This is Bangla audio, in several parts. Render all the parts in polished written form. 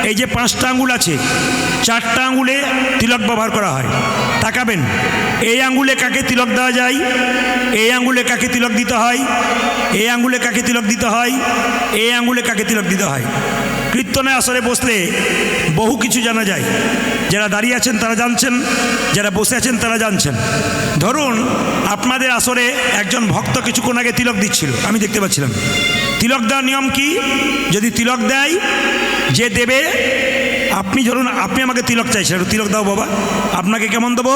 এই যে 5টা আঙ্গুল আছে, 4টা আঙ্গুলে তিলক ব্যবহার করা হয়। তাকাবেন, এই আঙ্গুলে কাকে তিলক দেওয়া যায়, এই আঙ্গুলে কাকে তিলক দিতে হয়, এই আঙ্গুলে কাকে তিলক দিতে হয়, এই আঙ্গুলে কাকে তিলক দিতে হয়। কীর্তনে আসরে বসলে বহু কিছু জানা যায়। যারা দাঁড়িয়ে আছেন তারা জানছেন, যারা বসে আছেন তারা জানছেন। ধরুন আপনাদের আসরে একজন ভক্ত কিছুক্ষণ আগে তিলক দিচ্ছিল, আমি দেখতে পাচ্ছিলাম। তিলক দেওয়ার নিয়ম কি? যদি তিলক দেয়, যে দেবে, আপনি ধরুন আপনি আমাকে তিলক চাইছেন, একটু তিলক দাও বাবা, আপনাকে কেমন দেবো?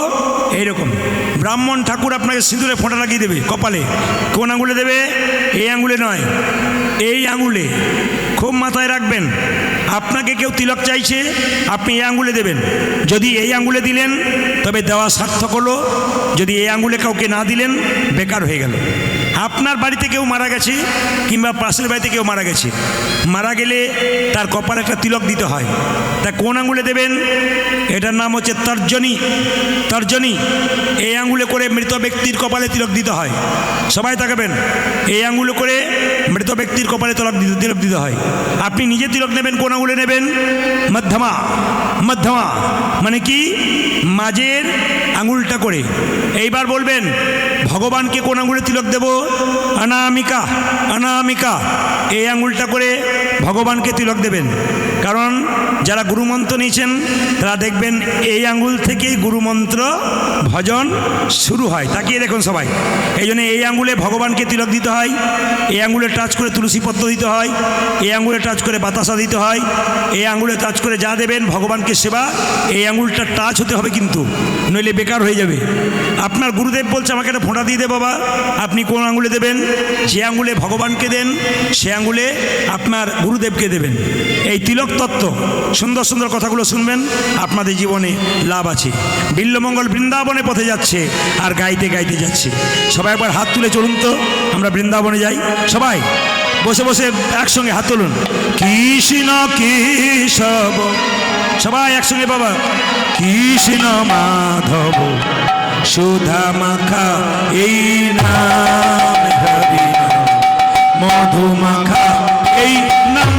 এইরকম। ব্রাহ্মণ ঠাকুর আপনাকে সিঁদুরে ফোঁটা লাগিয়ে দেবে কপালে। কোন আঙুলে দেবে? এই আঙুলে নয়, এই আঙুলে। খুব মাথায় রাখবেন, আপনাকে কেউ তিলক চাইছে, আপনি এই আঙুলে দেবেন। যদি এই আঙুলে দিলেন তবে দেওয়া সার্থক হলো, যদি এই আঙুলে কাউকে না দিলেন বেকার হয়ে গেল। আপনার বাড়িতে কেউ মারা গেছে কিংবা পাশের বাড়িতে কেউ মারা গেছে, মারা গেলে তার কপালে একটা তিলক দিতে হয়। তা কোন আঙুলে দেবেন? এটার নাম হচ্ছে তর্জনী। তর্জনী, এই আঙুলে করে মৃত ব্যক্তির কপালে তিলক দিতে হয়। সবাই তাকাবেন, এই আঙুলে করে মৃত ব্যক্তির কপালে তিলক দিতে হয়। আপনি নিজে তিলক নেবেন, কোন আঙুলে নেবেন? মধ্যমা। মধ্যমা মানে কি? মাঝের আঙুলটা করে। এইবার বলবেন ভগবানকে কোন আঙুলে তিলক দেব? অনামিকা। অনামিকা, এই আঙুলটা করে ভগবানকে তিলক দেবেন। কারণ যারা গুরুমন্ত্র নিয়েছেন তারা দেখবেন এই আঙুল থেকেই গুরুমন্ত্র ভজন শুরু হয়। তাকিয়ে দেখুন সবাই। এই জন্য এই আঙুলে ভগবানকে তিলক দিতে হয়, এই আঙুলে টাচ করে তুলসী পত্র দিতে হয়, এই আঙুলে টাচ করে বাতাসা দিতে হয়, এই আঙুলে টাচ করে যা দেবেন ভগবানকে সেবা, এই আঙুলটা টাচ হতে হবে কিন্তু, নইলে বেকার হয়ে যাবে। আপনার গুরুদেব বলছে আমাকে একটা ফোঁটা দিয়ে দে বাবা, আপনি কোন আঙুলে দেবেন? যে আঙুলে ভগবানকে দেন সে আঙুলে আপনার গুরুদেবকে দেবেন। এই তিলক তত্ত্ব, সুন্দর সুন্দর কথাগুলো শুনবেন, আপনাদের জীবনে লাভ আছে। বিল্লমঙ্গল বৃন্দাবনে পথে যাচ্ছে আর গাইতে গাইতে যাচ্ছে। সবাই একবার হাত তুলে চলুন তো, আমরা বৃন্দাবনে যাই। সবাই বসে বসে একসঙ্গে হাত তুলুন। কৃষ্ণ কেশব, সবাই একসঙ্গে বাবা। কৃষ্ণ মাধব সুধা মাখা এই নাম, হরি মধু মাখা এই নাম,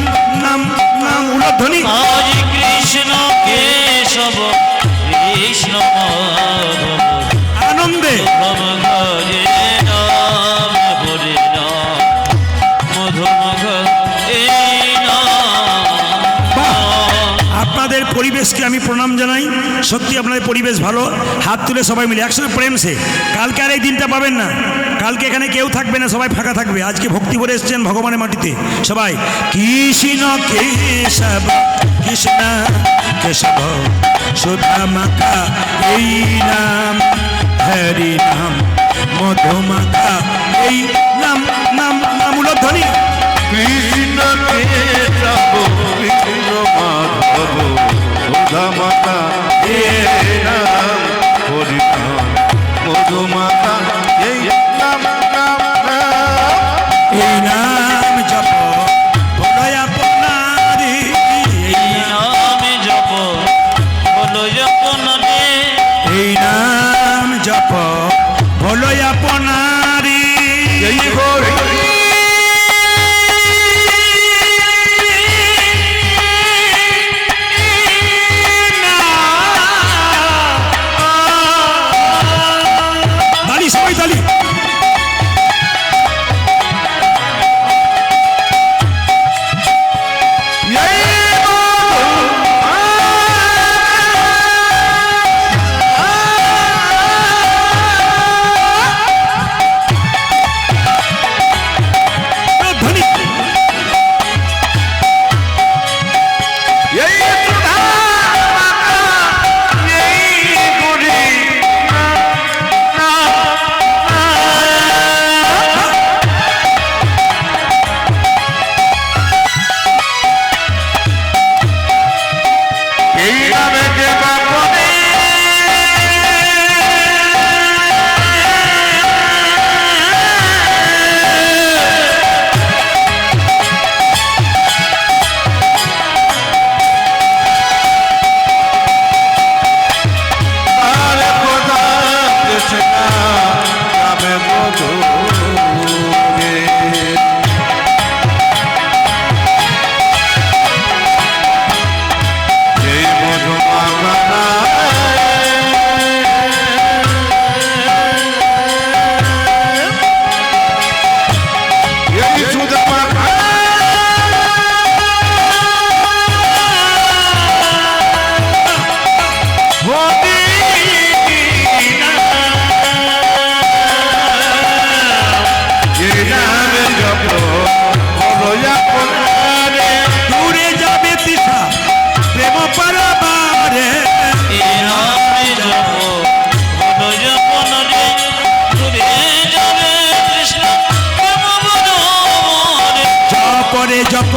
নাম নাম উলধ্বনি। হরে কৃষ্ণ কেশব কৃষ্ণ মাধব আনন্দে হরে নাম, হরে নাম মধু মাখা এই নাম। আপনাদের পরিবেশকে আমি প্রণাম জানাই। সত্যি আপনাদের পরিবেশ ভালো। হাত তুলে সবাই মিলে একসঙ্গে প্রেম সে। কালকে আর এই দিনটা পাবেন না, কালকে এখানে কেউ থাকবে না, সবাই ফাঁকা থাকবে। আজকে ভক্তি ভরে এসছেন ভগবানের মাটিতে। সবাই কৃষ্ণ কেশব, কৃষ্ণ কেশব সুধা মাখা এই নাম, হরি নাম মধু মাখা এই নাম, নাম নাম উলধ্বনি। কৃষ্ণ কেশব কৃষ্ণ মাধব সুধা মাতা হে রাম, হরি নাম মধু মাতা এই নাম, নাম নাম। এই নাম জপ বলো আপনারি, এই নাম জপ বলো আপনারে, এই নাম জপ বলো আপনারি। এই হরি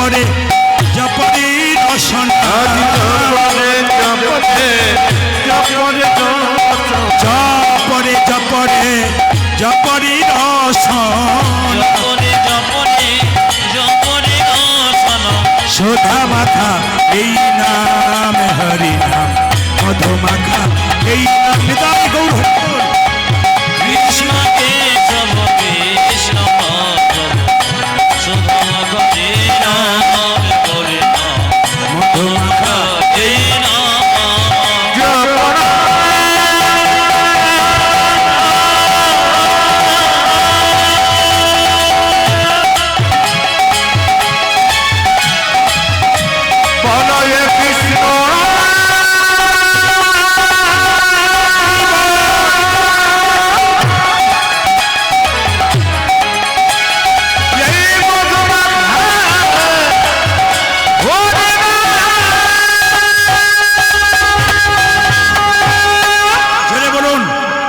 জপরে জপরে রসনা আজ জপরে জপরে জপরে জপরে জপরে জপরে রসনা জপরে জপরে জপরে রসন সোধা মাখা এই নাম হরি নাম মধু মাখা এই নাম নিতাই গৌর হরি বল। কৃষ্ণ কেশব কৃষ্ণ মাধব সুধাম ঘটে নাম করে নাম মধু মাখা ঘটে নাম জপরে বলয়ে কৃষ্ণ এই মধুরা ওরে জোরে বলুন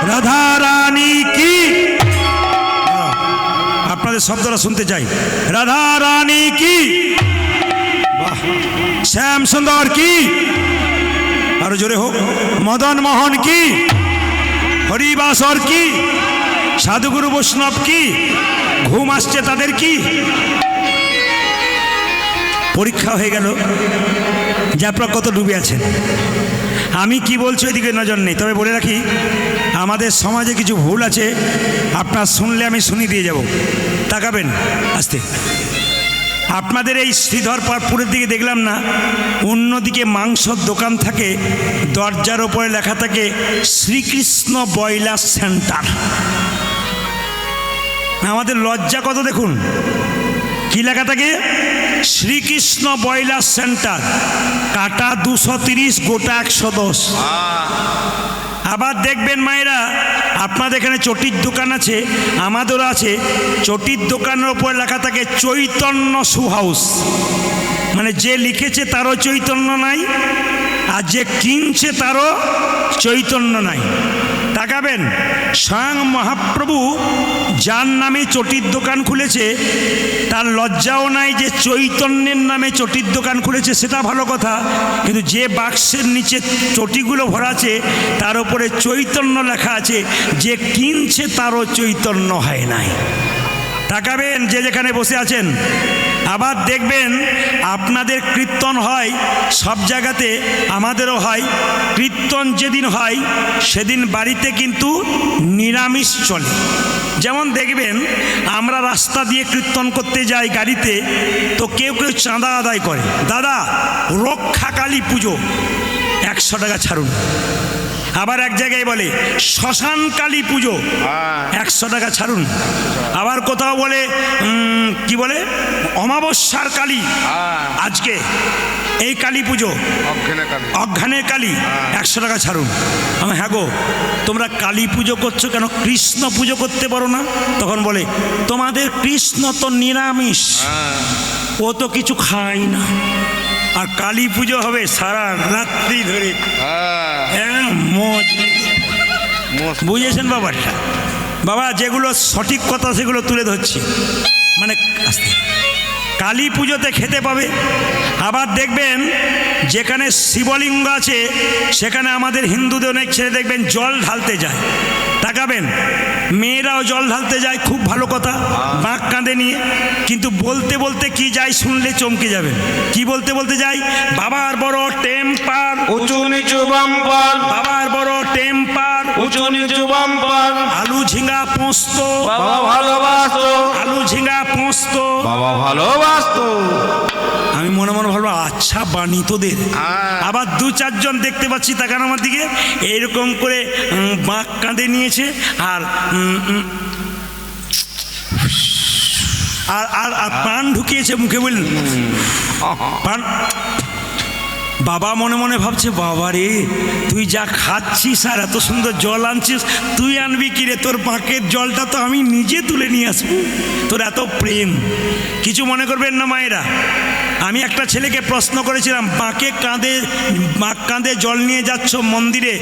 রাধা রানী কি আপনাদের শব্দটা শুনতে চাই রাধা রানী কি বাহ। শ্যাম সুন্দর কি আরো জোরে হোক মদন মোহন কি হরিবাসর কি সাধুগুরু বৈষ্ণব কি ঘুম আসছে তাদের কি পরীক্ষা হয়ে গেল যে আপনারা কত ডুবে আছেন আমি কি বলছি ওইদিকে নজর নেই তবে বলে রাখি আমাদের সমাজে কিছু ভুল আছে আপনার শুনলে আমি শুনিয়ে দিয়ে যাব তাকাবেন আস্তে আপনাদের এই শ্রীধর পাটপুরের দিকে দেখলাম না অন্যদিকে মাংসর দোকান থাকে দরজার ওপরে লেখা থাকে শ্রীকৃষ্ণ ব্রয়লার সেন্টার আমাদের লজ্জা কত দেখুন কি লেখা থাকে শ্রীকৃষ্ণ ব্রয়লার সেন্টার কাটা 230 গোটা 110 আবার দেখবেন মায়েরা আপনাদের এখানে চটির দোকান আছে আমাদেরও আছে চটির দোকানের ওপর লেখা থাকে চৈতন্য শু হাউস মানে যে লিখেছে তারও চৈতন্য নাই আর যে কিনছে তারও চৈতন্য নাই তাকাবেন স্বয়ং মহাপ্রভু যার নামে চটির দোকান খুলেছে তার লজ্জাও নাই যে চৈতন্যের নামে চটির দোকান খুলেছে সেটা ভালো কথা কিন্তু যে বাক্সের নিচে চটিগুলো ভরা আছে তার উপরে চৈতন্য লেখা আছে যে কিনছে তারও চৈতন্য হয় নাই তাকাবেন যে যেখানে বসে আছেন আবার দেখবেন আপনাদের কীর্তন হয় সব জায়গাতে আমাদেরও হয় কীর্তন যেদিন হয় সেদিন বাড়িতে কিন্তু নিরামিষ চলে যেমন দেখবেন আমরা রাস্তা দিয়ে কীর্তন করতে যাই গাড়িতে তো কেউ কেউ চাঁদা আদায় করে দাদা রক্ষাকালী পুজো 100 টাকা ছাড়ুন আবার এক জায়গায় বলে শ্মশান কালী পুজো 100 টাকা ছাড়ুন আবার কোথাও বলে কি বলে অমাবস্যার কালী আজকে এই কালী পুজো অজ্ঞানের কালী 100 টাকা ছাড়ুন আমি হ্যাঁ গো তোমরা কালী পুজো করছো কেন কৃষ্ণ পুজো করতে পারো না তখন বলে তোমাদের কৃষ্ণ তো নিরামিষ ও তো কিছু খায় না আর কালী পুজো হবে সারা রাত্রি ধরে বুঝেছেন বাবাটা বাবা যেগুলো সঠিক কথা সেগুলো তুলে ধরছি মানে কালী পুজোতে খেতে পাবে আবার দেখবেন যেখানে শিবলিঙ্গ আছে সেখানে আমাদের হিন্দুদের অনেক ছেলে দেখবেন জল ঢালতে যায় তাকাবেন মেয়েরাও জল ঢালতে যায় খুব ভালো কথা বাঁক কাঁধে নিয়ে কিন্তু বলতে বলতে কি যায় শুনলে চমকে যাবেন কি বলতে বলতে যায় বাবার বড় টেম্পার উঁচু নিচু বাম্পার বাবার বড় টেম্পার উঁচু নিচু বাম্পার আলু ঝিঙ্গা পোস্ত বাবা ভালোবাসতো আলু ঝিঙ্গা পোস্ত বাবা ভালোবাসতো আমি মনে মনে ভাবলো আচ্ছা বাণী তোদের আবার 2-4 জন দেখতে পাচ্ছি তাকান আমার দিকে এইরকম করে বাঁক কাঁধে নিয়েছে আর আর আর প্রাণ ঢুকিয়েছে মুখে বললেন প্রাণ বাবা মনে মনে ভাবছে বাবা রে তুই যা খাচ্ছিস আর এত সুন্দর জল আনছিস তুই আনবি কি রে তোর বাঁকের জলটা তো আমি নিজে তুলে নিয়ে আসবো তোর এত প্রেম কিছু মনে করবেন না মায়েরা আমি একটা ছেলেকে প্রশ্ন করেছিলাম, মা কাঁধে জল নিয়ে যাচ্ছ মন্দিরে,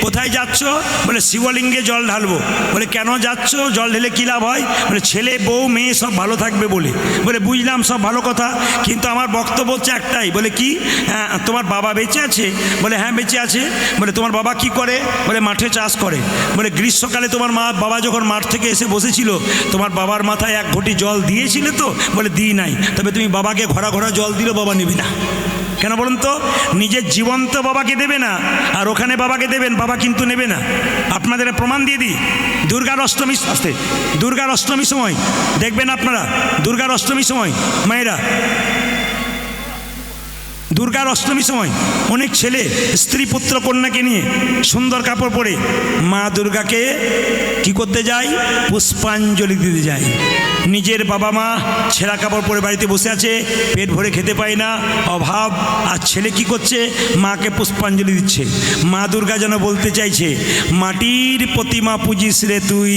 কোথায় যাচ্ছ? বলে শিবলিঙ্গে জল ঢালবো। বলে কেন যাচ্ছ? জল ঢেলে কী লাভ হয়? বলে ছেলে বউ মেয়ে সব ভালো থাকবে বলে। বলে বুঝলাম, সব ভালো কথা, কিন্তু আমার বক্তব্য হচ্ছে একটাই। বলে কি? হ্যাঁ, তোমার বাবা বেঁচে আছে? বলে হ্যাঁ বেঁচে আছে। বলে তোমার বাবা কি করে? বলে মাঠে চাষ করে। বলে গ্রীষ্মকালে তোমার বাবা যখন মাঠ থেকে এসে বসেছিল, তোমার বাবার মাথায় এক ঘটি জল দিয়েছিলে তো? বলে দিই নাই। তবে তুমি বাবাকে ঘোরা ঘোরা জল দিলেও বাবা নেবে না। কেন বলুন তো? নিজের জীবন্ত বাবাকে দেবে না, আর ওখানে বাবাকে দেবেন, বাবা কিন্তু নেবে না। আপনাদের প্রমাণ দিয়ে দিই। দুর্গার অষ্টমীর সময় দেখবেন আপনারা, দুর্গার অষ্টমীর সময় মায়েরা, দুর্গার অষ্টমীর সময় অনেক ছেলে স্ত্রী পুত্র কন্যাকে নিয়ে সুন্দর কাপড় পরে মা দুর্গাকে কি করতে যায়? পুষ্পাঞ্জলি দিতে যায়। নিজের বাবা মা ছেঁড়া কাপড় পরে বাড়িতে বসে আছে, পেট ভরে খেতে পায় না, অভাব, আর ছেলে কি করছে? মাকে পুষ্পাঞ্জলি দিচ্ছে। মা দুর্গা যেন বলতে চাইছে, মাটির প্রতিমা পুজিস রে তুই,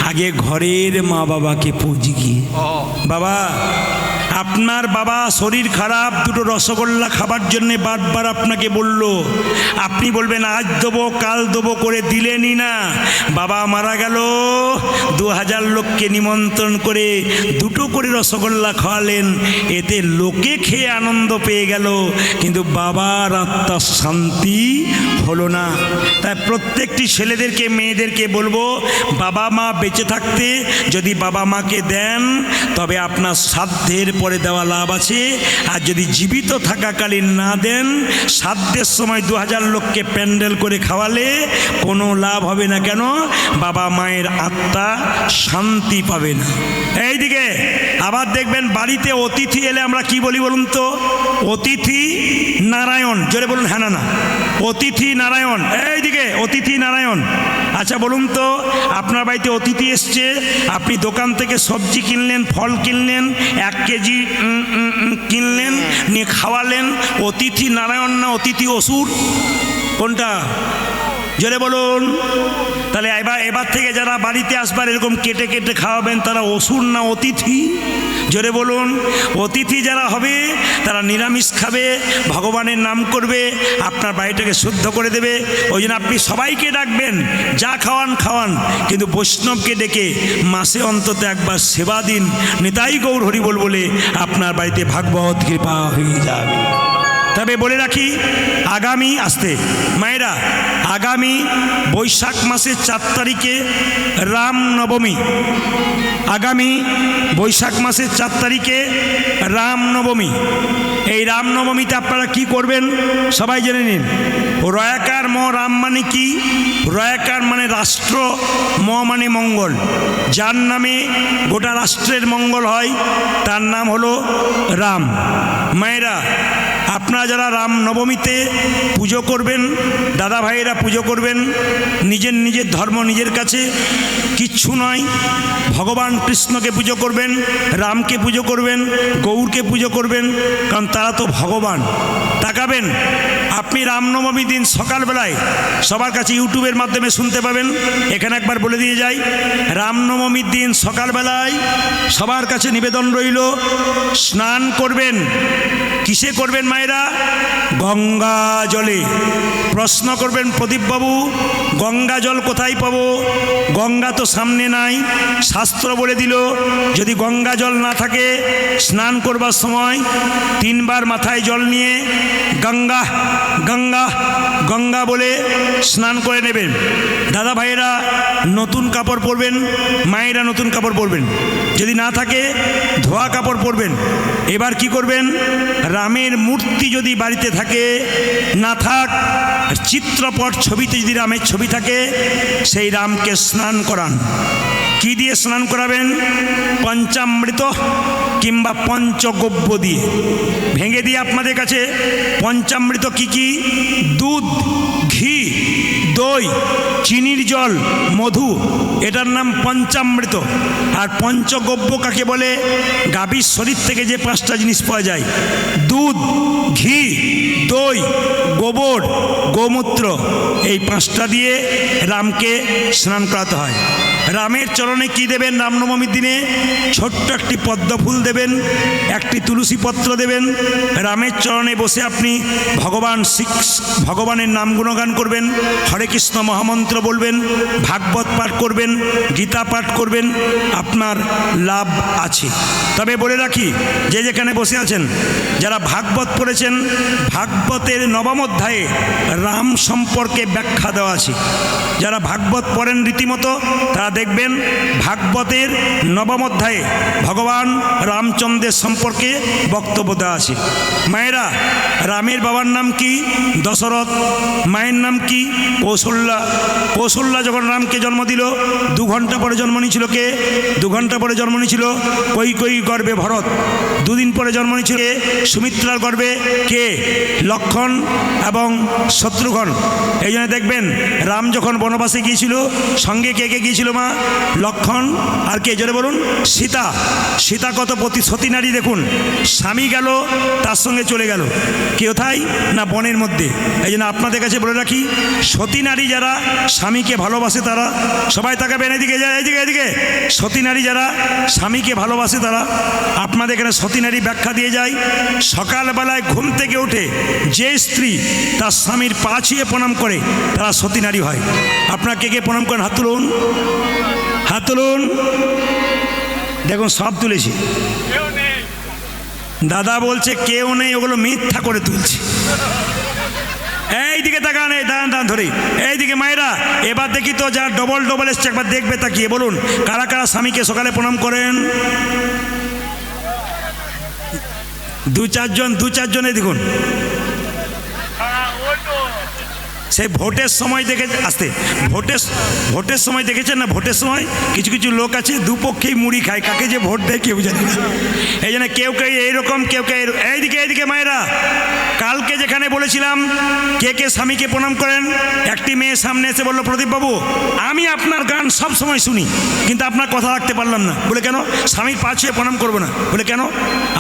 আগে ঘরের মা বাবাকে পুজি গিয়ে। বাবা, আপনার বাবা শরীর খারাপ, দুটো রসগোল্লা খাবার জন্য বারবার আপনাকে বলল, আপনি বলবেন আজ দেবো কাল দেবো করে দিলেনই না। বাবা মারা গেল, 2000 লোককে নিমন্ত্রণ করে দুটো করে রসগোল্লা খাওয়ালেন, এতে লোকে খেয়ে আনন্দ পেয়ে গেল, কিন্তু বাবার আত্মার শান্তি হলো না। তাই প্রত্যেকটি ছেলেদেরকে মেয়েদেরকে বলবো, বাবা মা বেঁচে থাকতে যদি বাবা মাকে দেন, তবে আপনার সাধ্যের পরে দেওয়া লাভ আছে। আর যদি জীবিত থাকাকালীন না দেন, সাধ্যের সময় 2000 লোককে প্যান্ডেল করে খাওয়ালে কোনো লাভ হবে না। কেন? বাবা মায়ের আত্মা শান্তি পাবে না। এইদিকে আবার দেখবেন, বাড়িতে অতিথি এলে আমরা কি বলি বলুন তো? অতিথি নারায়ণ। জোরে বলুন হ্যাঁ না না। অতিথি নারায়ণ। এইদিকে অতিথি নারায়ণ। আচ্ছা বলুন তো, আপনার বাড়িতে অতিথি এসছে, আপনি দোকান থেকে সবজি কিনলেন, ফল কিনলেন, 1 কেজি কিনলেন, নিয়ে খাওয়ালেন, অতিথি নারায়ণ না অতিথি অসুর? কোনটা? জোরে বলুন। তাহলে এবার থেকে যারা বাড়িতে আসবার এরকম কেটে কেটে খাওয়াবেন, তারা অসুর না অতিথি? জোরে বলুন। অতিথি যারা হবে তারা নিরামিষ খাবে, ভগবানের নাম করবে, আপনার বাড়িটাকে শুদ্ধ করে দেবে। ওই জন্য আপনি সবাইকে ডাকবেন, যা খাওয়ান খাওয়ান, কিন্তু বৈষ্ণবকে ডেকে মাসে অন্তত একবার সেবা দিন। নিতাই গৌর হরিবোল বলে আপনার বাড়িতে ভাগবত কৃপা হয়ে যাবে। তবে বলে রাখি, আগামী আসতে মায়েরা, আগামী বৈশাখ মাসের 4 তারিখে রামনবমী। আগামী বৈশাখ মাসের 4 তারিখে রামনবমী। এই রামনবমীতে আপনারা কি করবেন সবাই জেনে নিন। রয়াকার ম রাম মানে কি? রয়াকার মানে রাষ্ট্র, ম মানে মঙ্গল। যার নামে গোটা রাষ্ট্রের মঙ্গল হয় তার নাম হলো রাম। মায়েরা, আপনারা যারা রাম নবমীতে পুজো করবেন, দাদা ভাইয়েরা পুজো করবেন, নিজের ধর্ম নিজের কাছে কিচ্ছু নয়। ভগবান কৃষ্ণকে পুজো করবেন, রামকে পুজো করবেন, গৌরকে পুজো করবেন, কারণ তারা তো ভগবান। তাকাবেন, আপনি রামনবমীর দিন সকালবেলায় সবার কাছে ইউটিউবের মাধ্যমে শুনতে পাবেন। এখানে একবার বলে দিয়ে যাই, রামনবমীর দিন সকালবেলায় সবার কাছে নিবেদন রইল, স্নান করবেন। কিসে করবেন মায়েরা? গঙ্গা জলে। প্রশ্ন করবেন, প্রদীপবাবু গঙ্গা জল কোথায় পাবো? গঙ্গা তো সামনে নাই। শাস্ত্র বলে দিল, যদি গঙ্গা জল না থাকে, স্নান করবার সময় 3 বার মাথায় জল নিয়ে গঙ্গা গঙ্গা গঙ্গা বলে স্নান করে নেবেন। দাদা ভাইয়েরা নতুন কাপড় পরবেন, মায়েরা নতুন কাপড় পরবেন, যদি না থাকে ধোয়া কাপড় পরবেন। এবার কি করবেন? রামের মূর্তি যদি বাড়িতে থাকে, না থাক চিত্রপট ছবিতে যদি রামের ছবি থাকে, সেই রামকে স্নান করান। কি দিয়ে স্নান করাবেন? পঞ্চামৃত কিংবা পঞ্চগব্য দিয়ে। ভেঙে দিয়ে আপনাদের কাছে পঞ্চামৃত কি কি? দুধ, ঘি, দই, চিনির জল, মধু, এটার নাম পঞ্চামৃত। আর পঞ্চগব্য কাকে বলে? গাভীর শরীর থেকে যে 5টা জিনিস পাওয়া যায়, দুধ, ঘি, দই, গোবর, গোমূত্র, এই 5টা দিয়ে রামকে স্নান করাতে হয়। রামের চরণে কি দেবেন? রামনবমীর দিনে ছোট্ট একটি পদ্ম ফুল দেবেন, একটি তুলসী পত্র দেবেন। রামের চরণে বসে আপনি ভগবানের নাম গুণগান করবেন, হরে কৃষ্ণ মহামন্ত্র বলবেন, ভাগবত পাঠ করবেন, গীতা পাঠ করবেন, আপনার লাভ আছে। তবে বলে রাখি, যে যেখানে বসে আছেন, যারা ভাগবত পড়েছেন, ভাগবতের নবম অধ্যায়ে রাম সম্পর্কে ব্যাখ্যা দেওয়া আছে। যারা ভাগবত পড়েন রীতিমতো, তারা দেখবেন ভাগবতের নবম অধ্যায়ে ভগবান রামচন্দ্রের সম্পর্কে বক্তব্য দেওয়া আছে। মায়েরা, রামের বাবার নাম কি? দশরথ। মায়ের নাম কি? কৌশল্যা। কৌশল্যা যখন রামকে জন্ম দিল, 2 ঘন্টা পরে জন্ম নিয়েছিল কে? 2 ঘন্টা পরে জন্ম নিয়েছিল কৈকেয়ী গর্ভে ভরত। 2 দিন পরে জন্ম নিয়েছিল কে? সুমিত্রার গর্ভে কে? লক্ষণ এবং শত্রুঘ্ন। এই জন্য দেখবেন রাম যখন বনবাসে গিয়েছিল, সঙ্গে কে কে গিয়েছিল মা? লক্ষণ আর কে? জোরে বলুন। সীতা। সীতা কত সতী নারী দেখুন, স্বামী গেল তার সঙ্গে চলে গেল কোথায় না? বনের মধ্যে। এই জন্য আপনাদের কাছে বলে রাখি, সতী নারী যারা স্বামীকে ভালোবাসে তারা সবাই তাকাবেন এদিকে, এদিকে এদিকে। সতী নারী যারা স্বামীকে ভালোবাসে তারা, আপনাদের এখানে সতী নারী ব্যাখ্যা দিয়ে যায়। সকালবেলায় ঘুম থেকে উঠে যে স্ত্রী তার স্বামীর পা ছুঁয়ে প্রণাম করে, তারা সতী নারী হয়। আপনারা কে কে প্রণাম করেন? হাত তুলুন, হাত তুলুন। দেখুন সব তুলেছি। দাদা বলছে কেউ নেই, ওগুলো মিথ্যা করে তুলছে। এইদিকে তাকান, এই দাঁড়ান দাঁড়ান ধরে এইদিকে। মায়েরা, এবার দেখি তো যা ডবল ডবল এসছে, একবার দেখবে তাকিয়ে বলুন কারা কারা স্বামীকে সকালে প্রণাম করেন? 2-4 জনে দেখুন। সেই ভোটের সময় দেখে আসতে, ভোটের সময় দেখেছেন না? ভোটের সময় কিছু কিছু লোক আছে দুপক্ষেই মুড়ি খায়, কাকে যে ভোট দেয় কেউ জানে না। এই জন্য কেউ কেউ এইরকম, কেউ কেউ এইদিকে এইদিকে। মায়েরা, কালকে যেখানে বলেছিলাম কে কে স্বামীকে প্রণাম করেন, একটি মেয়ে সামনে এসে বলল, প্রদীপবাবু আমি আপনার গান সব সময় শুনি, কিন্তু আপনার কথা রাখতে পারলাম না। বলে কেন? স্বামীর পা ছুঁয়ে প্রণাম করবো না। বলে কেন?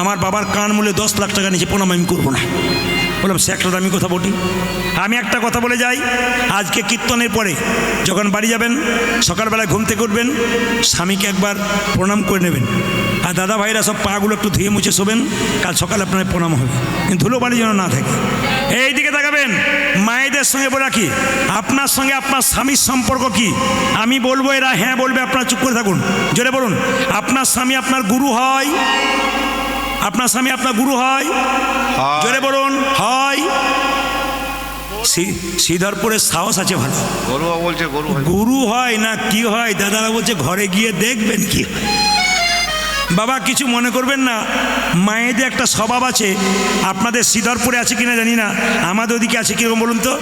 আমার বাবার কান মূল্যে 10 লাখ টাকা নিচে প্রণাম আমি করবো না। বললাম সে একটা দামি কথা বটি। আমি একটা কথা বলে যাই, আজকে কীর্তনের পরে যখন বাড়ি যাবেন, সকালবেলায় ঘুম থেকে উঠবেন, স্বামীকে একবার প্রণাম করে নেবেন। আর দাদা ভাইরা সব পাগুলো একটু ধুয়ে মুছে শোবেন, কাল সকালে আপনার প্রণাম হবে, কিন্তু ধুলো বাড়ি যেন না থাকে। এই দিকে তাকাবেন। মায়েদের সঙ্গে বলে রাখি, আপনার সঙ্গে আপনার স্বামীর সম্পর্ক কি? আমি বলবো, এরা হ্যাঁ বলবে, আপনারা চুপ করে থাকুন। জোরে বলুন, আপনার স্বামী আপনার গুরু হয়? আপনার স্বামী আপনার গুরু হয়? জোরে বলুন, হয়। শ্রীধরপুরের সাহস আছে ভালো। গুরু হয় না কি হয়? দাদারা বলছে ঘরে গিয়ে দেখবেন কি হয়। বাবা কিছু মনে করবেন না, মায়েদের একটা স্বভাব আছে, আপনাদের শ্রীধরপুরে আছে কিনা জানি না, আমাদের ওদিকে আছে কিরকম বলুন তো?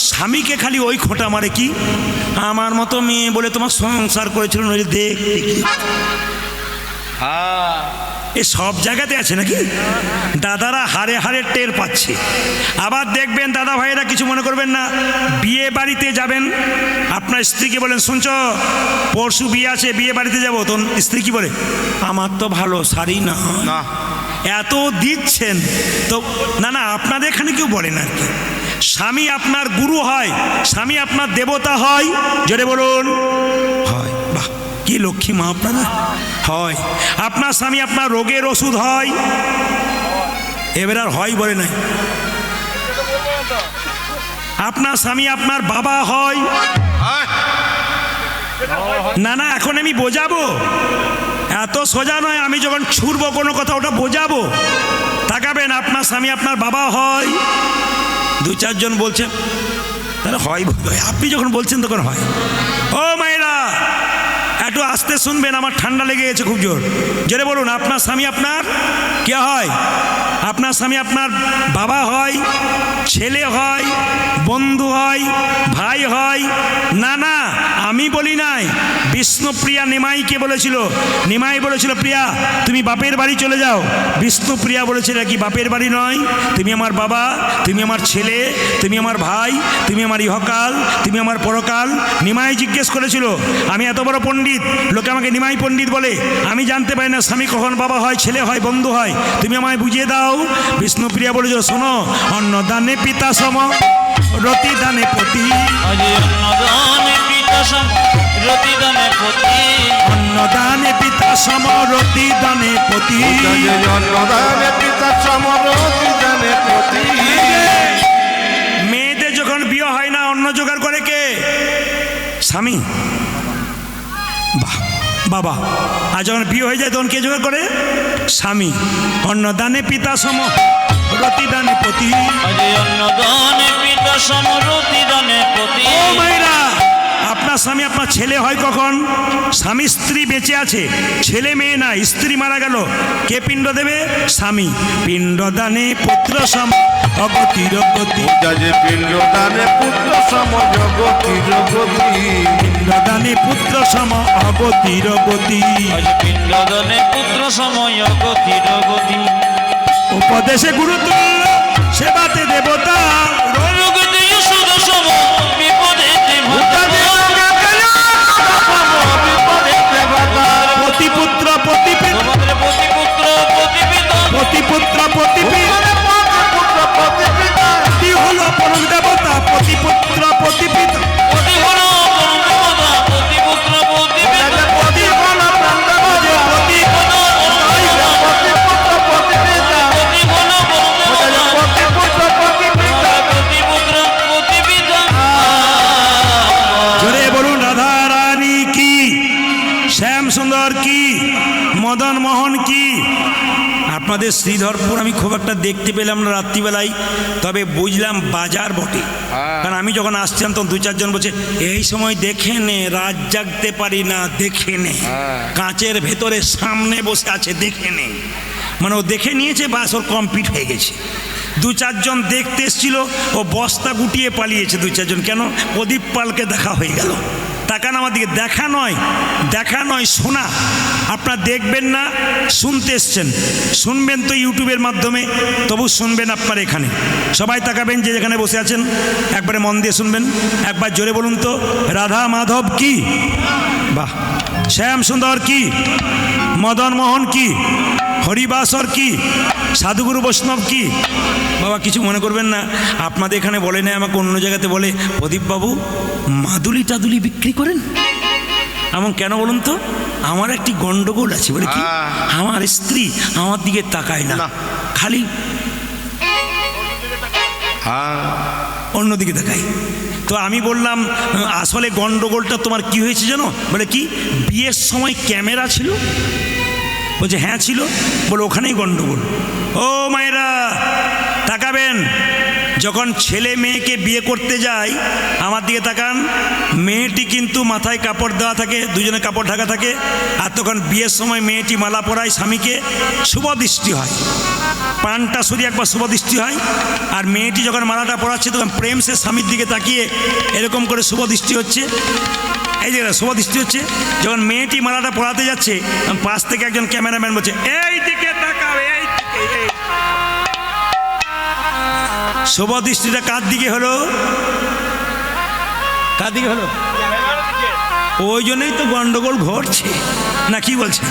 স্বামীকে খালি ওই খোঁটা মারে, কি আমার মতো মেয়ে বলে তোমার সংসার করেছিল, নইলে দেখ। এ সব জায়গাতে আছে নাকি? দাদারা হারে হারে টের পাচ্ছে। আবার দেখবেন দাদা ভাইয়েরা কিছু মনে করবেন না, বিয়ে বাড়িতে যাবেন, আপনার স্ত্রীকে বলেন, শুনছ পরশু বিয়ে আছে, বিয়ে বাড়িতে যাবো। তো স্ত্রী কি বলে? আমার তো ভালো শাড়ি না। এত দিচ্ছেন তো না না, আপনাদের এখানে কেউ বলে না আর কি। স্বামী আপনার গুরু হয়, স্বামী আপনার দেবতা হয়। জোরে বলুন, হয়। বাহ, কি লক্ষ্মী মা আপনারা। হয়। আপনার স্বামী আপনার রোগের ওষুধ হয়। এবার আর হয় বলে নাই। আপনার স্বামী আপনার বাবা হয়। না না, এখন আমি বোঝাবো, এত সোজা নয়। আমি যখন ছুড়বো কোনো কথা, ওটা বোঝাবো। তাকাবেন, আপনার স্বামী আপনার বাবা হয়। 2-4 জন বলছেন, তাহলে হয়। আপনি যখন বলছেন তখন হয়। ও মায়েরা, একটু আস্তে শুনবেন, আমার ঠান্ডা লেগে গেছে খুব জোর। জোরে বলুন, আপনার স্বামী আপনার কে হয়? আপনার স্বামী আপনার বাবা হয়, ছেলে হয়, বন্ধু হয়, ভাই হয়। না না, আমি বলি নাই, বিষ্ণুপ্রিয়া নিমাইকে বলেছিল। নিমাই বলেছিল, প্রিয়া তুমি বাপের বাড়ি চলে যাও। বিষ্ণুপ্রিয়া বলেছিল, কি বাপের বাড়ি নয়, তুমি আমার বাবা, তুমি আমার ছেলে, তুমি আমার ভাই, তুমি আমার ইহকাল, তুমি আমার পরকাল। নিমাই জিজ্ঞেস করেছিল, আমি এত বড় পণ্ডিত, লোকে আমাকে নিমাই পণ্ডিত বলে, আমি জানতে পারি না স্বামী কখন বাবা হয়, ছেলে হয়, বন্ধু হয়, তুমি আমায় বুঝিয়ে দাও। বিষ্ণুপ্রিয়া বলেছিল, শোনো, অন্নদানে পিতা সম, রতি দানে পতি। অন্নদানে পিতা সম, রতি দানে পতি অন্নদানে পিতা সম রতি দানে পতি অন্নদানে পিতা সমরতি দানে পতি মেয়েদের যখন বিয়ে হয় না অন্ন জোগাড় করে কে? স্বামী। বাহ বাবা, আর যখন বিয়ে হয়ে যায় তখন কে জোগাড় করে? স্বামী। অন্নদানে পিতা সম রতি দানে পতি। আজ অন্নদানে পিতা সম রতি দানে পতি ও মায়েরা, আপনার স্বামী আপনার ছেলে হয় কখন? স্বামী স্ত্রী বেঁচে আছে, ছেলে মেয়ে না, স্ত্রী মারা গেল, কে পিণ্ড দেবে? স্বামী। পিণ্ডদানে পুত্র সম অগতির গতি। যে পিণ্ড দানে পুত্র সম জগতির গতি পিণ্ডদানে পুত্র সম অগতির গতি। আজ পিণ্ড দানে পুত্র সময় গতির গতি উপদেশে গুরুতুল্য সেবাতে দেবতা। রোগতে সুদ সম বিপদে পতিপুত্র পতিপিত তোমাদের প্রতিপুত্র প্রতিপিতা পতিপুত্র পতিপিত পতি হল পরম দেবতা। পতিপুত্র পতিপিত প্রতি হল পরমদেবতা প্রতিপুত্র প্রতিপিতা পতি হল পরম দেবতা। পতি প্রতি হল পরমদেবতা প্রতিপুত্র প্রতিপিতা জোরে বলুন রাধা রানী কি, শ্যাম সুন্দর কি, মদন মোহন কি। আপনাদের শ্রীধরপুর আমি খুব একটা দেখতে পেলাম না রাত্রিবেলায়, তবে বুঝলাম বাজার বটে। কারণ আমি যখন আসছিলাম তখন দু চারজন বলছে এই সময় দেখে নে, রাত জাগতে পারি না, দেখে নে। কাঁচের ভেতরে সামনে বসে আছে, দেখে নে। মানে ও দেখে নিয়েছে, বাস ওর কমপ্লিট হয়ে গেছে। দু চারজন দেখতে এসেছিল, ও বস্তা গুটিয়ে পালিয়েছে দু চারজন। কেন? প্রদীপ পালকে দেখা হয়ে গেল। তাকান আমার দিকে। দেখা নয় শোনা। আপনারা দেখবেন না, শুনতে এসছেন, শুনবেন তো ইউটিউবের মাধ্যমে, তবু শুনবেন আপনার এখানে। সবাই তাকাবেন যে যেখানে বসে আছেন, একবারে মন দিয়ে শুনবেন। একবার জোরে বলুন তো, রাধা মাধব কি? বাহ। শ্যাম সুন্দর কি? মদন মোহন কি? হরিবাসর কি? সাধুগুরু বৈষ্ণব কি? বাবা কিছু মনে করবেন না, আপনাদের এখানে বলে না, আমাকে অন্য জায়গাতে বলে প্রদীপবাবু মাদুলি টাদুলি বিক্রি করেন। এমন কেন বলুন তো? আমার একটি গন্ডগোল আছে। বলে কি? আমার স্ত্রী আমার দিকে তাকায় না, খালি অন্যদিকে তাকায়। তো আমি বললাম আসলে গন্ডগোলটা তোমার কি হয়েছে জানো? বলে কি? বিয়ের সময় ক্যামেরা ছিল। বলছে হ্যাঁ ছিল। বলে ওখানেই গন্ডগোল। ও মায়েরা তাকাবেন, যখন ছেলে মেয়েকে বিয়ে করতে যায়, আমার দিকে তাকান, মেয়েটি কিন্তু মাথায় কাপড় দেওয়া থাকে, দুজনে কাপড় ঢাকা থাকে। আর তখন বিয়ের সময় মেয়েটি মালা পরায় স্বামীকে, শুভ দৃষ্টি হয়, পানটা সরিয়ে একবার শুভ দৃষ্টি হয়। আর মেয়েটি যখন মালাটা পরাচ্ছে তখন প্রেম সে স্বামীর দিকে তাকিয়ে এরকম করে শুভ দৃষ্টি হচ্ছে। এই যে শুভ দৃষ্টি হচ্ছে। যখন মেয়েটি মালাটা পরাতে যাচ্ছে, পাশ থেকে একজন ক্যামেরাম্যান বলছে এই দিকে তাকাও, এই দিকে। শুভ দৃষ্টিটা কার দিকে হলো? কার দিকে হলো? ওই জন্যই তো গন্ডগোল ঘটছে, না কি বলছে?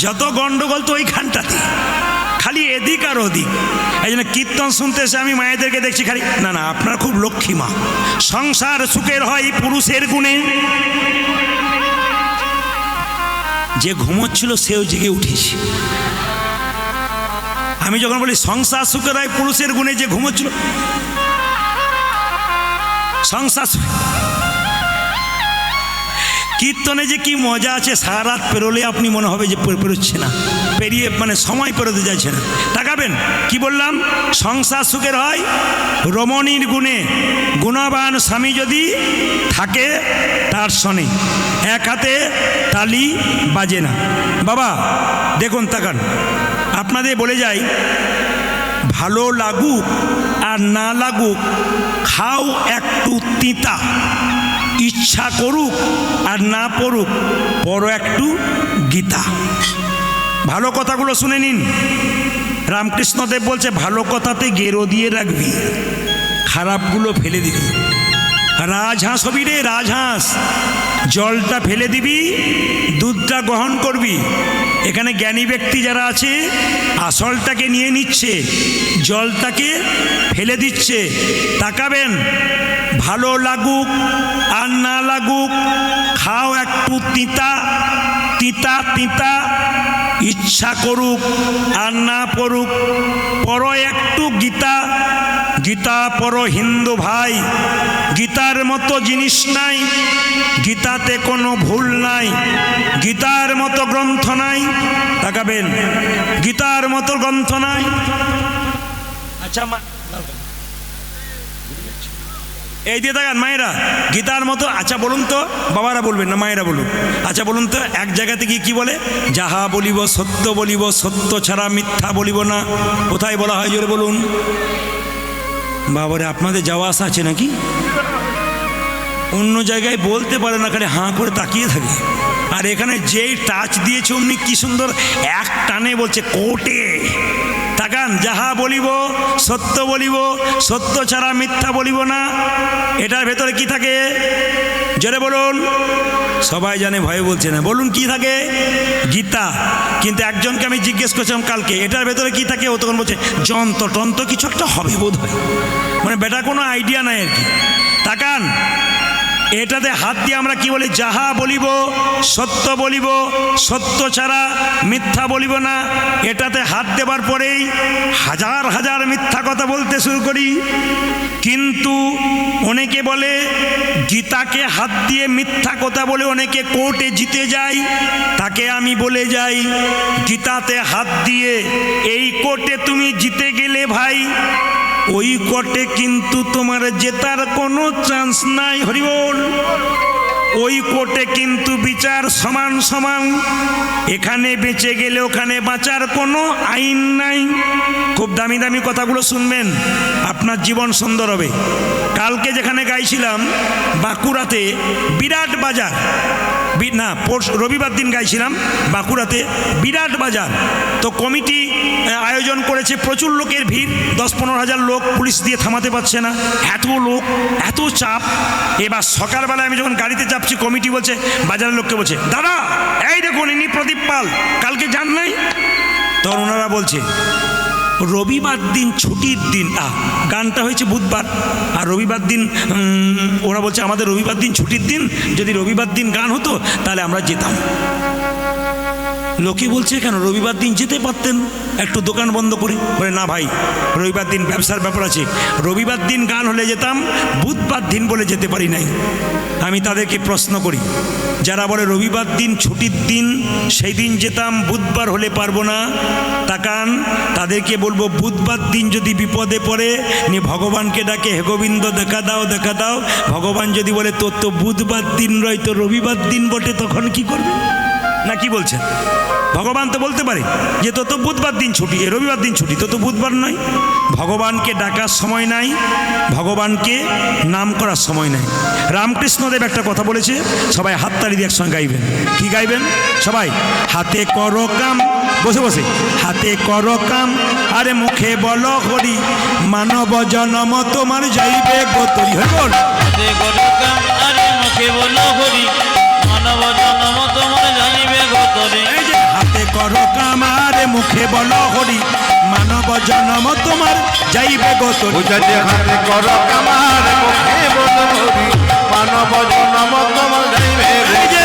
যত গন্ডগোল তো ওইখানটাতে, খালি এদিক আর ওদিক। এই জন্য কীর্তন শুনতে এসে আমি মায়েদেরকে দেখছি খালি না না, আপনার খুব লক্ষ্মী মা। সংসার সুখের হয় পুরুষের গুণে। যে ঘুমোচ্ছিল সেও জেগে উঠেছে। আমি যখন বলি সংসার সুখের হয় পুরুষের গুণে, যে ঘুমোচ্ছিল সংসার কীর্তনে যে কি মজা আছে, সারা রাত পেরোলে আপনি মনে হবে যে পেরোচ্ছে না, পেরিয়ে মানে সময় পেরোতে যাচ্ছে না। তাকাবেন কি বললাম? সংসার সুখের হয় রমণীর গুণে। গুণবান স্বামী যদি থাকে তার শোনে, এক হাতে তালি বাজে না। বাবা দেখুন, তাকান, আপনাদের বলে যাই, ভালো লাগুক আর না লাগুক, খাও একটু তিতা। ইচ্ছা করুক আর না পড়ুক, পড়ো একটু গীতা। ভালো কথাগুলো শুনে নিন। রামকৃষ্ণদেব বলছে ভালো কথাতে গেরো দিয়ে রাখবি, খারাপগুলো ফেলে দিবি। রাজহাঁস হবি রে, রাজহাঁস। জলটা ফেলে দিবি, দুধটা গ্রহণ করবি। এখানে জ্ঞানী ব্যক্তি যারা আছে আসলটাকে নিয়ে নিচ্ছে, জলটাকে ফেলে দিচ্ছে। তাকাবেন, ভালো লাগুক আর না লাগুক, খাও একটু তিতা তিতা তিতা, ইচ্ছা করুক আর না পড়ুক, পড়ো একটু গীতা। গীতা পড়ো হিন্দু ভাই, গীতার মতো জিনিস নাই, গীতাতে কোনো ভুল নাই, গীতার মতো গ্রন্থ নাই। তাকাবেন, গীতার মতো গ্রন্থ নাই। আচ্ছা এই দিয়ে তাকান মায়েরা, গীতার মতো। আচ্ছা বলুন তো, বাবারা বলবেন না, মায়েরা বলুন। আচ্ছা বলুন তো, এক জায়গাতে গিয়ে কি বলে? যাহা বলিব সত্য বলিব, সত্য ছাড়া মিথ্যা বলিব না। কোথায় বলা হয় জোরে বলুন? বাবারে, আপনাদের যাওয়া আসা আছে নাকি? অন্য জায়গায় বলতে পারে না, খালি হাঁ করে তাকিয়ে থাকে। আর এখানে যেই টাচ দিয়েছে অমনি কি সুন্দর এক টানে বলছে কোর্টে। তাকান, যাহা বলিব সত্য বলিব, সত্য ছাড়া মিথ্যা বলিব না। এটার ভেতরে কি থাকে জোরে বলুন? সবাই জানে, ভয়ে বলছে না। বলুন কি থাকে? গীতা। কিন্তু একজনকে আমি জিজ্ঞেস করছিলাম কালকে, এটার ভেতরে কি থাকে? ও তখন বলছে যন্ত্র টন্ত্র কিছু একটা হবে বোধ হয়। মানে বেটা কোনো আইডিয়া নাই আর কি। তাকান, এটাতে হাত দিয়ে আমরা কি বলি? যাহা বলিব সত্য বলিব, সত্য ছাড়া মিথ্যা বলিব না। এটাতে হাত দেবার পরেই হাজার হাজার মিথ্যা কথা বলতে শুরু করি। কিন্তু অনেকে বলে গীতাকে হাত দিয়ে মিথ্যা কথা বলে অনেকে কোর্টে জিতে যায়। তাকে আমি বলে যাই, গীতাতে হাত দিয়ে এই কোর্টে তুমি জিতে গেলে ভাই, ওই কোর্টে কিন্তু তোমার জেতার কোনো চান্স নাই। হরিবল। ওই কোর্টে কিন্তু বিচার সমান সমান। এখানে বেঁচে গেলে ওখানে বাঁচার কোনো আইন নাই। খুব দামি দামি কথাগুলো শুনবেন, আপনার জীবন সুন্দর হবে। কালকে যেখানে গাইছিলাম বাঁকুড়াতে, বিরাট বাজার, না রবিবার দিন গাইছিলাম বাঁকুড়াতে, বিরাট বাজার। তো কমিটি আয়োজন করেছে, প্রচুর লোকের ভিড়, 10-15 হাজার লোক, পুলিশ দিয়ে থামাতে পারছে না, এত লোক, এত চাপ। এবার সকালবেলায় আমি যখন গাড়িতে চাপছি, কমিটি বলছে, বাজারের লোককে বলছে, দাদা এই দেখুন ইনি প্রদীপ পাল, কালকে যান নাই? তখন ওনারা বলছে রবিবার দিন ছুটির দিন। গানটা হয়েছে বুধবার, আর রবিবার দিন ওরা বলছে আমাদের রবিবার দিন ছুটির দিন, যদি রবিবার দিন গান হতো তাহলে আমরা যেতাম। লোকে বলছে কেন রবিবার দিন যেতে পারতেন একটু দোকান বন্ধ করে? বলে না ভাই, রবিবার দিন ব্যবসার ব্যাপার আছে, রবিবার দিন গান হলে যেতাম, বুধবার দিন বলে যেতে পারি নাই। আমি তাদেরকে প্রশ্ন করি, যারা বলে রবিবার দিন ছুটির দিন সেই দিন যেতাম, বুধবার হলে পারবো না, তাকান তাদেরকে বলবো, বুধবার দিন যদি বিপদে পড়ে নি ভগবানকে ডাকে, হে গোবিন্দ দেখা দাও দেখা দাও। ভগবান যদি বলে তোর তো বুধবার দিন রয়, তো রবিবার দিন বটে, তখন কি করবে? না কি বলছেন? ভগবান তো বলতে পারে যে তো বুধবার দিন ছুটি, রবিবার দিন ছুটি, তো বুধবার নয়। ভগবানকে ডাকার সময় নাই, ভগবানকে নাম করার সময় নাই। রামকৃষ্ণদেব একটা কথা বলেছে, সবাই হাততালি দিয়ে একসঙ্গে গাইবেন। কি গাইবেন সবাই? হাতে করো কাম, বসে বসে হাতে করো কাম, আরে মুখে বলো হরি, মানব জনম তোমার যাইবে গতরি। হরি বল। হাতে করো কাম, আরে মুখে বলো হরি, মানব জনম তোমার যাইবে গতরি। এই যে হাতে করো কাম, আরে মুখে বলো হরি, মানব জনম তোমার যাইবে গতরি। হাতে করো কামার, মুখে বলো হরি, মানব জনম তোমার যাইবে। এই যে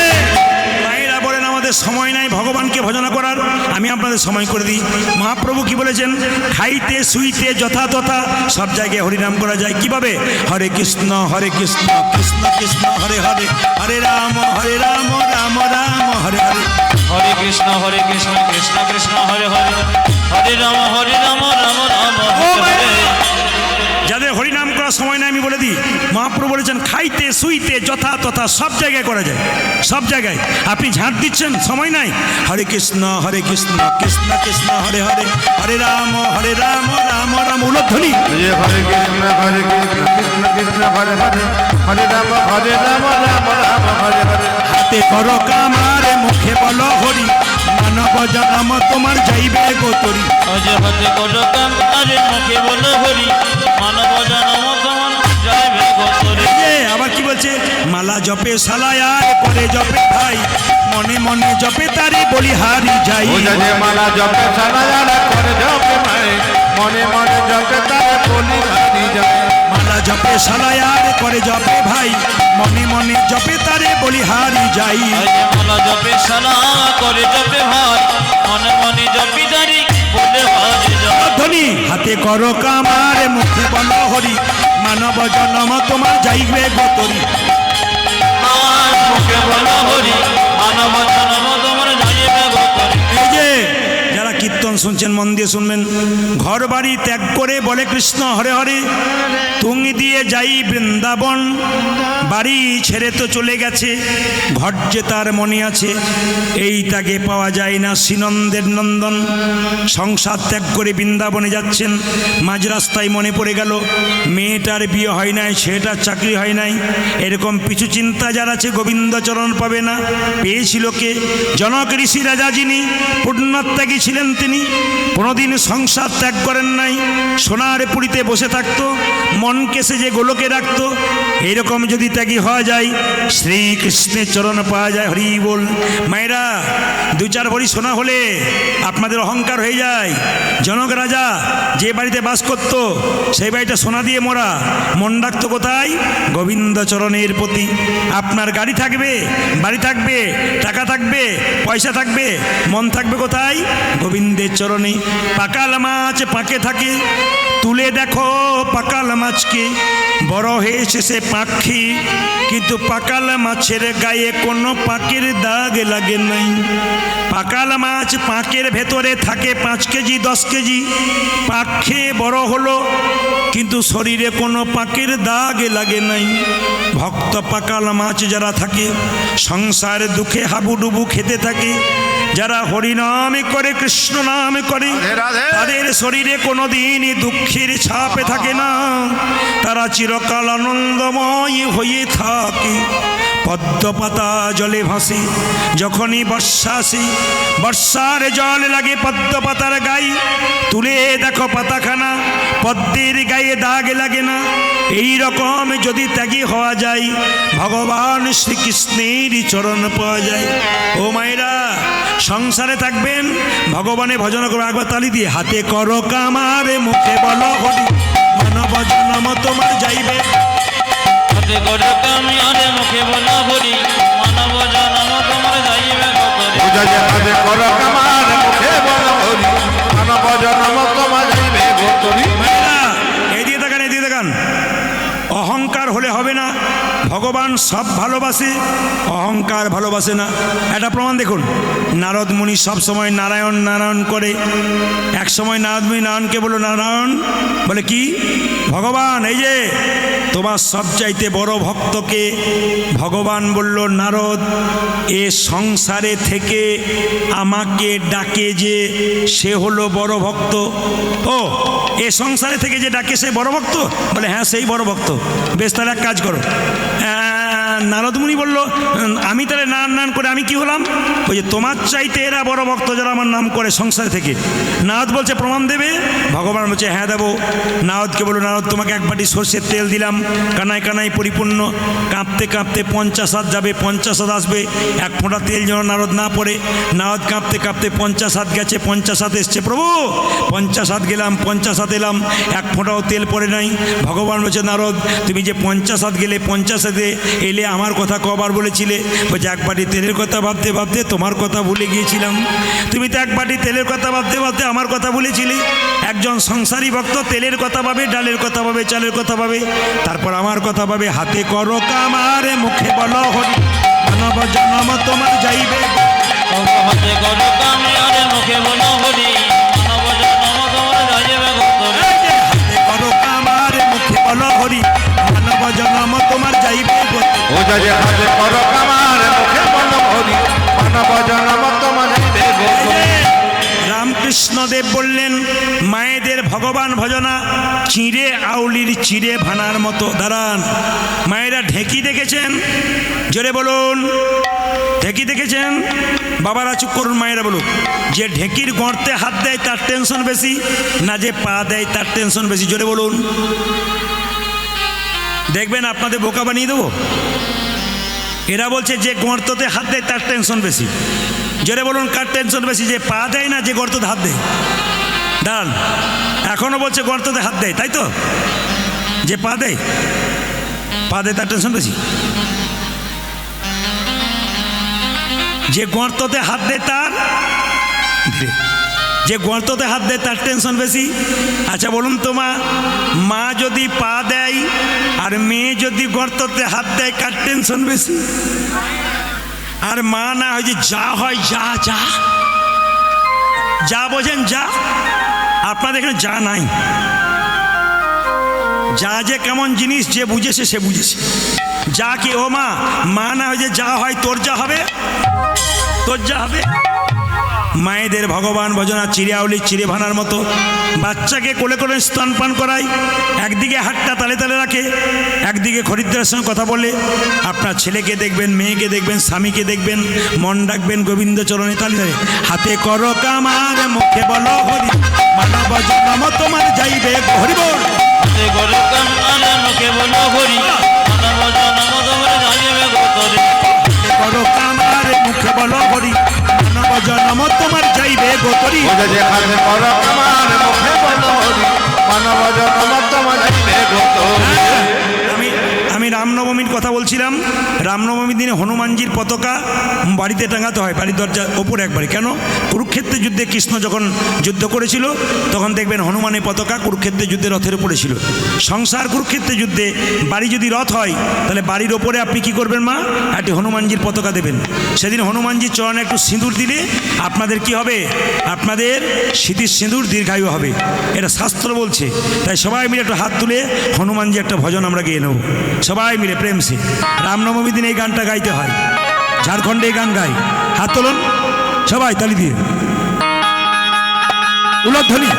মায়েরা বলেন আমাদের সময় নাই ভগবানকে ভজনা করার, আমি আপনাদের সময় করে দিই। মহাপ্রভু কি বলেছেন? খাইতে শুইতে যথা তথা সব জায়গায় হরিনাম করা যায়। কিভাবে? হরে কৃষ্ণ কৃষ্ণ কৃষ্ণ হরে হরে, হরে রাম রাম রাম হরে হরে। হরে কৃষ্ণ কৃষ্ণ কৃষ্ণ হরে হরে, হরে রাম রাম রাম হরে হরে। যাদের হরিনাম করার সময় নাই আমি বলে দিই, মহাপ্রভু বলেছেন খাইতে শুইতে যথা তথা সব জায়গায় করা যায়, সব জায়গায়। আপনি ঝাঁট দিচ্ছেন, সময় নাই, হরে কৃষ্ণ কৃষ্ণ কৃষ্ণ হরে হরে, হরে রাম রাম রাম উলধ্বনি। হরে কৃষ্ণ কৃষ্ণ কৃষ্ণ হরে হরে, হরে রাম রাম রাম হরে হরে। হাতে করো কাম, আরে মুখে বলো হরি, মানব জনম তোমার যাইবে গতরি। হাতে করো কাম, আরে মুখে বলো হরি, মানব জনম তোমার যাইবে গতরি। আবার মালা জপে সালায়ার করে জপে ভাই মনে মনে জপে তারে বলিহারি যাই ও যে মালা জপে সালায়ার করে জপে ভাই মনে মনে জপে তারে বলিহারি যায় মালা জপে সালায়ার করে জপে ভাই মনে মনে জপে তারে বলিহারি যাই মালা জপে সালা করে জপে ভাই মনে মনে জপি দারি বলে হারি যায় ধ্বনি হাতে করো কামার মুখে বলো হরি মানব জন্ম তোমার যাইবে গতরি আমার মুখে বলা হরি মানব জন্ম তোমার যাইবে গতরি এই যে যারা কীর্তন শুনছেন মন দিয়ে শুনবেন ঘর বাড়ি ত্যাগ করে বলে কৃষ্ণ হরে হরে তুঙ্গি দিয়ে যাই বৃন্দাবন বাড়ি ছেড়ে তো চলে গেছে ঘর যে তার মনে আছে এই তাকে পাওয়া যায় না শ্রীনন্দের নন্দন সংসার ত্যাগ করে বৃন্দাবনে যাচ্ছেন মাঝ রাস্তায় মনে পড়ে গেল মেয়েটার বিয়ে হয় নাই ছেলেটার চাকরি হয় নাই এরকম পিছু চিন্তা যার আছে গোবিন্দচরণ পাবে না পেয়েছিল কে জনক ঋষি রাজা যিনি পুণ্যত্যাগী ছিলেন তিনি কোনোদিন সংসার ত্যাগ করেন নাই সোনার পুরীতে বসে থাকতো মনকে সে যে গোলকে রাখতো এইরকম যদি ত্যাগী হওয়া যায় শ্রীকৃষ্ণের চরণ পাওয়া যায় হরি বল মায়েরা দু চার ভরি সোনা হলে আপনাদের অহংকার হয়ে যায় জনক রাজা যে বাড়িতে বাস করত সেই বাড়িটা সোনা দিয়ে মোড়া মন রাখতো কোথায় গোবিন্দচরণের প্রতি আপনার গাড়ি থাকবে বাড়ি থাকবে টাকা থাকবে পয়সা থাকবে মন থাকবে কোথায় গোবিন্দের চরণে পাকাল মাছ পাকে থাকে তুলে দেখো পাকাল মাছকে বড় হয়েছে সে পাখি কিন্তু পাকাল মাছের গায়ে কোনো পাকের দাগ লাগে নাই পাকাল মাছ পাকের ভেতরে থাকে 5 কেজি 10 কেজি পাক খেয়ে বড় হলো কিন্তু শরীরে কোনো পাকের দাগ লাগে নাই ভক্ত পাকাল মাছ যারা থাকে সংসার দুঃখে হাবুডুবু খেতে থাকে যারা হরিনামে করে কৃষ্ণ নামে করে তাদের শরীরে কোনো দিনই দুঃখের ছাপে থাকে না তারা চিরকাল আনন্দময় হয়ে থাকে পদ্ম পাতা জলে ভাসে যখনই বর্ষা আসে বর্ষার জল লাগে পদ্ম পাতার গায়ে তুলে দেখো পাতাখানা পদ্মের গায়ে দাগ লাগে না এই রকম যদি ত্যাগী হওয়া যায় ভগবান শ্রীকৃষ্ণের চরণ পাওয়া যায় ও মায়েরা সংসারে থাকবেন ভগবানের ভজন করো একবার তালি দিয়ে হাতে করো কামার মুখে বলো হরি মানব জন্ম তোমার যাইবে হাতে করে কামি আরে মুখে বলা হরি মানব জন্ম তোমার যাইবে গতরি ও যে হাতে করো কামার মুখে বলো হরি মানব জন্ম তোমার যাইবে গতরি মায়েরা এদিকে দেখান অহংকার হলে হবে না ভগবান সব ভালোবাসে অহংকার ভালোবাসে না একটা প্রমাণ দেখুন নারদ মুনি সব সময় নারায়ণ নারায়ণ করে এক সময় নারদ মুনি নারায়ণকে বলল নারায়ণ বলে কি ভগবান এই যে তোমার সবচাইতে বড় ভক্তকে ভগবান বলল নারদ এ সংসারে থেকে আমাকে ডাকে যে সে হলো বড় ভক্ত ও এ সংসারে থেকে যে ডাকে সে বড় ভক্ত বলে হ্যাঁ সেই বড় ভক্ত বেশ তাহলে এক কাজ করো নারদমুনি বলল আমি তাহলে নান করে আমি কি হলাম ওই যে তোমার চাইতে এরা বড় ভক্ত যারা আমার নাম করে সংসার থেকে নারদ বলছে প্রমাণ দেবে ভগবান বলছে হ্যাঁ দেবো নারদকে বললো নারদ তোমাকে এক বাটি সর্ষের তেল দিলাম কানায় কানায় পরিপূর্ণ কাঁপতে কাঁপতে 50 হাত যাবে 50 হাত আসবে এক ফোঁটা তেল যেন নারদ না পড়ে নারদ কাঁপতে কাঁপতে 50 হাত গেছে 50 হাত এসছে প্রভু 50 হাত গেলাম 50 হাত এলাম এক ফোঁটাও তেল পড়ে নাই ভগবান বলছে নারদ তুমি যে 50 হাত গেলে 50 হাতে এলে আমার কথা কবার বলেছিলে বলছে এক বাটি তেলের কথা ভাবতে ভাবতে তোমার কথা ভুলে গিয়েছিলাম তুমি তো এক বাটি তেলের কথা ভাবতে ভাবতে আমার কথা ভুলেছিলে একজন সংসারী ভক্ত তেলের কথা ভাবে ডালের কথা ভাবে চালের কথা ভাবে তারপর আমার কথা ভাবে হাতে করো কামারে মুখে বলো হরি মানব জন্ম তোমার যাইবে হাতে করে কামি আরে মুখে বলা হরি মানব জন্ম তোমার যাইবে গতরি হাতে করো কামারে মুখে বলো হরি মানব জন্ম তোমার যাইবে ও যে হাতে করো কামার মুখে বলো হরি মানব জন্ম তোমার যাইবে গতরি রামকৃষ্ণদেব বললেন মায়েদের ভগবান ভজনা চিঁড়ে আউলির চিঁড়ে ভানার মতো দাঁড়ান মায়েরা ঢেকি দেখেছেন জোরে বলুন ঢেকি দেখেছেন বাবারা চুপ করুন মায়েরা বলুন যে ঢেকির গর্তে হাত দেয় তার টেনশন বেশি না যে পা দেয় তার টেনশন বেশি জোরে বলুন দেখবেন আপনাদের বোকা বানিয়ে দেবো এরা বলছে যে গর্ততে হাত দেয় তার টেনশন বেশি। জোরে বলুন কার টেনশন বেশি, যে পা দেয় না যে গর্ততে হাত দেয়? দাঁড়ান, এখনো বলছে গর্ততে হাত দেয়, তাই তো? যে পা দেয় তার টেনশন বেশি। যে গর্ততে হাত দেয় তার টেনশন বেশি। আচ্ছা বলুন তো মা যদি পা দেয় আর মেয়ে যদি গর্ততে হাত দেয়, কার টেনশন বেশি? আর মা না হয় যে যা হয় যা বোঝেন যা, আপনাদের এখানে যা নাই। যা যে কেমন জিনিস যে বুঝেছে সে বুঝেছে। যা কি ও মা না হয় যে যা হয় তোর যা হবে। মায়েদের ভগবান ভজনা চিড়িয়াউলি চিড়ে ভানার মতো বাচ্চাকে কোলে কোলে স্তনপান করায়, একদিকে হাতটা তালে তালে রাখে, একদিকে খরিদ্দারের সঙ্গে কথা বলে। আপনার ছেলেকে দেখবেন, মেয়েকে দেখবেন, স্বামীকে দেখবেন, মন ডাকবেন গোবিন্দ চরণে তালি তালে। হাতে করো কামার, মুখে বলো হরি, মানব জন্ম তোমার যাইবে হরি বল। হাতে করো কামার, মুখে বলো হরি, মানব জন্ম তোমার যাইবে গোতরে। হাতে করো কামার, মুখে বলো হরি, মানব জন্ম তোমার যাইবে গোতরি। যে হাতে করো কামার, মুখে বলো হরি, মানব জন্ম তোমার যাইবে গোতরি। আমি রামনবমীর কথা বলছিলাম। রামনবমীর দিনে হনুমানজির পতাকা বাড়িতে টাঙাতে হয়, বাড়ির দরজার ওপরে একবারে। কেন? কুরুক্ষেত্রের যুদ্ধে কৃষ্ণ যখন যুদ্ধ করেছিল তখন দেখবেন হনুমানের পতাকা কুরুক্ষেত্রের যুদ্ধে রথের উপরে ছিল। সংসার কুরুক্ষেত্রের যুদ্ধে বাড়ি যদি রথ হয় তাহলে বাড়ির ওপরে আপনি কি করবেন একটি হনুমানজির পতাকা দেবেন। সেদিন হনুমানজির চরণে একটু সিঁদুর দিলে আপনাদের কি হবে? আপনাদের স্মৃতির সিঁদুর দীর্ঘায়ু হবে, এটা শাস্ত্র বলছে। তাই সবাই মিলে একটু হাত তুলে হনুমানজি একটা ভজন আমরা গেয়ে নেব সবাই মিলে প্রেম সে। রামনবমী দিনে এই গানটা গাইতে হয়, ঝাড়খণ্ডে এই গান গাই। হাত তুলুন সবাই তালি দিয়ে, উলধ্বনি।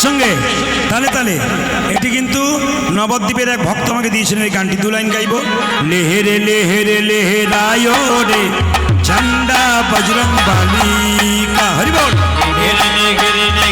সঙ্গে তালে তালে। এটি কিন্তু নবদ্বীপের এক ভক্ত আমাকে দিয়েছিলেন এই গানটি। 2 লাইন গাইব। লেহেরে লেহেরে লেহেরায় রে ঝন্ডা বজরং বালি কা হরি বল। ঘেরে নে